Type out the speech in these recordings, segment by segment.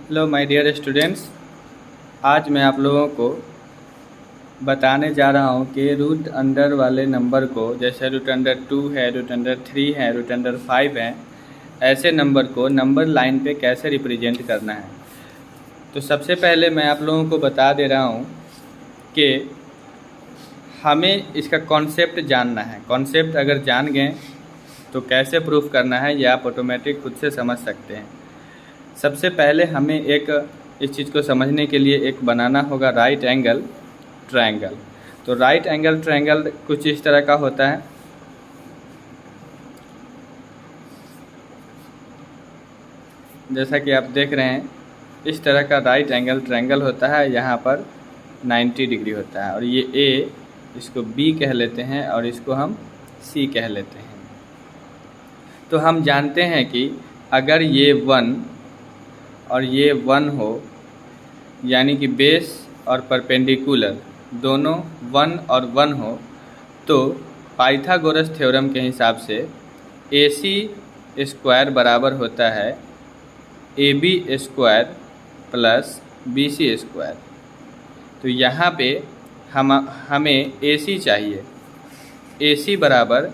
Hello my dear students, आज मैं आप लोगों को बताने जा रहा हूं कि रूट अंडर वाले नंबर को, जैसे रूट अंडर 2 है, रूट अंडर 3 है, रूट अंडर 5 है, ऐसे नंबर को नंबर लाइन पे कैसे रिप्रेजेंट करना है। तो सबसे पहले मैं आप लोगों को बता दे रहा हूं कि हमें इसका कॉन्सेप्ट जानना है। कॉन्सेप्ट अगर जान गए तो कैसे प्रूफ करना है ये आप ऑटोमेटिक खुद से समझ सकते हैं। सबसे पहले हमें इस चीज़ को समझने के लिए एक बनाना होगा राइट एंगल ट्रायंगल। तो राइट एंगल ट्रायंगल कुछ इस तरह का होता है। जैसा कि आप देख रहे हैं, इस तरह का राइट एंगल ट्रायंगल होता है। यहाँ पर 90 डिग्री होता है और ये ए, इसको बी कह लेते हैं और इसको हम सी कह लेते हैं। तो हम जानते हैं कि अगर ये 1 और ये 1 हो, यानी कि बेस और परपेंडिकुलर दोनों 1 और 1 हो, तो पाइथागोरस थ्योरम के हिसाब से AC स्क्वायर बराबर होता है AB square plus BC square. तो यहाँ पे हमें AC चाहिए। AC बराबर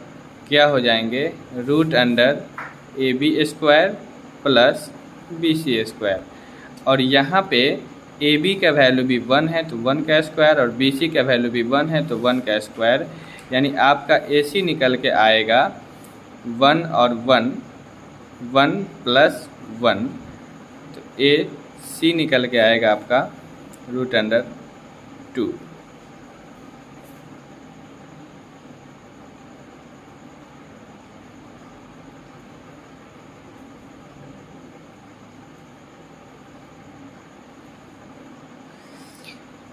क्या हो जाएंगे, root under AB square plus BC square. और यहाँ पे AB का वैल्यू भी 1 है तो 1 का स्क्वायर, और BC का वैल्यू भी 1 है तो 1 का स्क्वायर। यानी आपका AC निकल के आएगा 1 और 1, 1 प्लस 1, तो AC निकल के आएगा आपका रूट अंडर 2।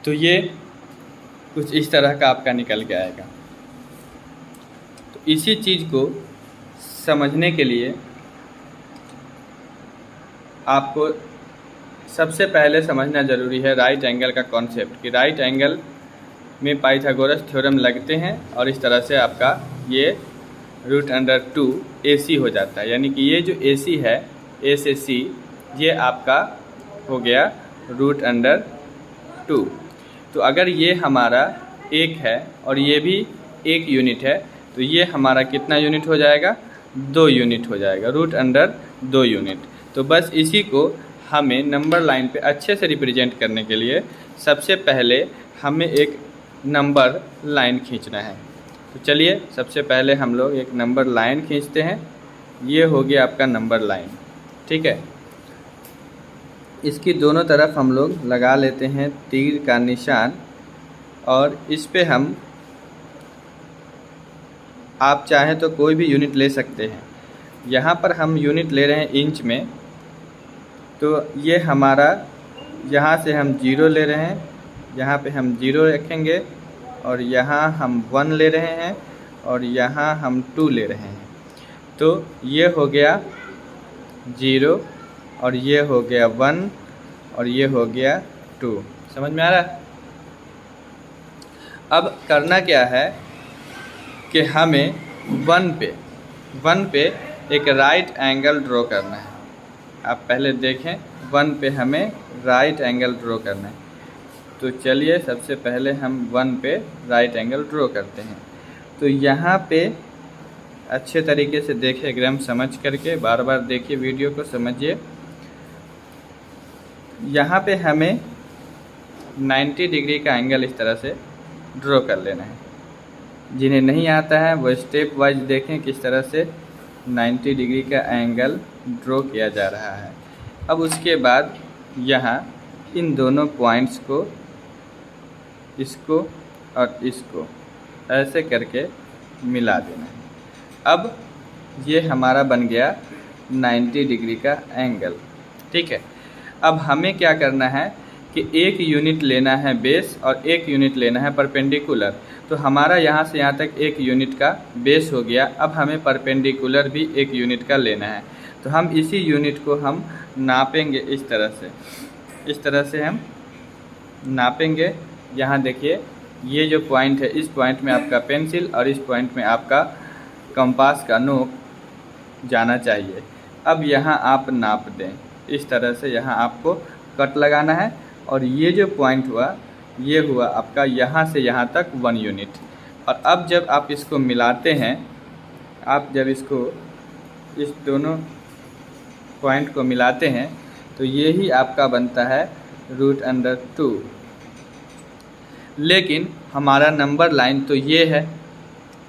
तो ये कुछ इस तरह का आपका निकल के आएगा। तो इसी चीज़ को समझने के लिए आपको सबसे पहले समझना ज़रूरी है राइट एंगल का कॉन्सेप्ट, कि राइट एंगल में पाइथागोरस थ्योरम लगते हैं और इस तरह से आपका ये रूट अंडर 2 AC हो जाता है। यानी कि ये जो AC है, A से C, ये आपका हो गया रूट अंडर 2। तो अगर ये हमारा 1 है और ये भी 1 यूनिट है, तो ये हमारा कितना यूनिट हो जाएगा, 2 यूनिट हो जाएगा, रूट अंडर 2 यूनिट। तो बस इसी को हमें नंबर लाइन पे अच्छे से रिप्रेजेंट करने के लिए सबसे पहले हमें एक नंबर लाइन खींचना है। तो चलिए सबसे पहले हम लोग एक नंबर लाइन खींचते हैं। ये हो गया आपका नंबर लाइन, ठीक है। इसकी दोनों तरफ हम लोग लगा लेते हैं तीर का निशान, और इस पे हम, आप चाहें तो कोई भी यूनिट ले सकते हैं। यहाँ पर हम यूनिट ले रहे हैं इंच में, तो ये हमारा, यहाँ से हम 0 ले रहे हैं, यहाँ पे हम 0 रखेंगे, और यहाँ हम 1 ले रहे हैं, और यहाँ हम 2 ले रहे हैं। तो ये हो गया 0, और ये हो गया 1, और ये हो गया 2। समझ में आ रहा है? अब करना क्या है कि हमें 1 पे एक राइट एंगल ड्रॉ करना है। आप पहले देखें, 1 पे हमें राइट एंगल ड्रॉ करना है। तो चलिए सबसे पहले हम 1 पे राइट एंगल ड्रॉ करते हैं। तो यहाँ पे अच्छे तरीके से देखिए, एकदम समझ करके बार बार देखिए, वीडियो को समझिए। यहाँ पे हमें 90 डिग्री का एंगल इस तरह से ड्रॉ कर लेना है। जिन्हें नहीं आता है वो स्टेप वाइज देखें किस तरह से 90 डिग्री का एंगल ड्रॉ किया जा रहा है। अब उसके बाद यहाँ इन दोनों पॉइंट्स को, इसको और इसको ऐसे करके मिला देना है। अब ये हमारा बन गया 90 डिग्री का एंगल, ठीक है। अब हमें क्या करना है कि 1 यूनिट लेना है बेस और 1 यूनिट लेना है परपेंडिकुलर। तो हमारा यहाँ से यहाँ तक 1 यूनिट का बेस हो गया। अब हमें परपेंडिकुलर भी 1 यूनिट का लेना है। तो हम इसी यूनिट को हम नापेंगे इस तरह से हम नापेंगे। यहाँ देखिए, ये जो पॉइंट है, इस पॉइंट में आपका पेंसिल और इस पॉइंट में आपका कंपास का नोक जाना चाहिए। अब यहाँ आप नाप दें, इस तरह से यहाँ आपको कट लगाना है। और ये जो पॉइंट हुआ ये हुआ आपका यहाँ से यहाँ तक 1 यूनिट। और अब जब आप इसको मिलाते हैं, आप जब इसको इस दोनों पॉइंट को मिलाते हैं तो ये ही आपका बनता है √2। लेकिन हमारा नंबर लाइन तो ये है,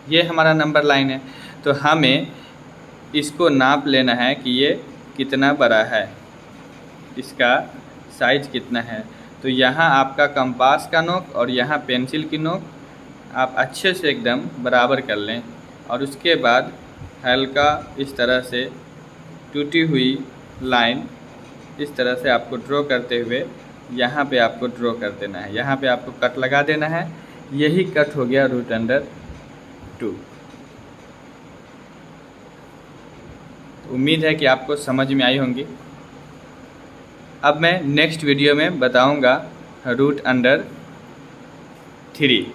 ये हमारा नंबर लाइन है, तो हमें इसको नाप लेना है कि ये कितना बड़ा है, इसका साइज़ कितना है। तो यहाँ आपका कंपास का नोक और यहाँ पेंसिल की नोक आप अच्छे से एकदम बराबर कर लें। और उसके बाद हल्का इस तरह से टूटी हुई लाइन इस तरह से आपको ड्रॉ करते हुए यहाँ पे आपको ड्रॉ कर देना है, यहाँ पे आपको कट लगा देना है। यही कट हो गया √2। उम्मीद है कि आपको समझ में आई होंगी। अब मैं नेक्स्ट वीडियो में बताऊंगा √3।